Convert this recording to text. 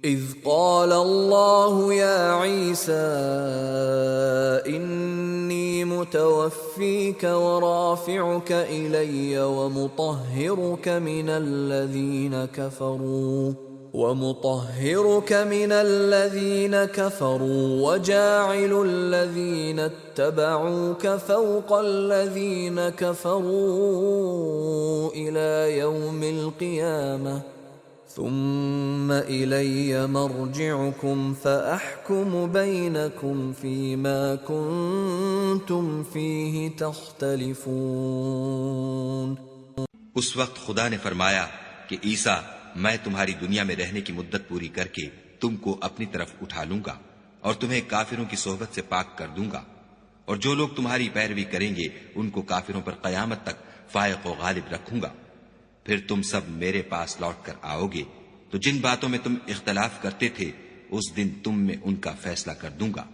إذ قال الله يا عيسى إني متوفيك ورافعك إلي ومطهرك من الذين كفروا وجاعل الذين اتبعوك فوق الذين كفروا إلى يوم القيامة ثم إلي مرجعكم فأحكم بينكم فيما كنتم فيه تختلفون। उस वक्त खुदा ने फरमाया कि ईसा, मैं तुम्हारी दुनिया में रहने की मुद्दत पूरी करके तुमको अपनी तरफ उठा लूंगा और तुम्हें काफिरों की सोहबत से पाक कर दूंगा, और जो लोग तुम्हारी पैरवी करेंगे उनको काफिरों पर कयामत तक फायक व गालिब रखूंगा। फिर तुम सब मेरे पास लौट कर आओगे तो जिन बातों में तुम इख्तलाफ करते थे उस दिन तुम में उनका फैसला कर दूंगा।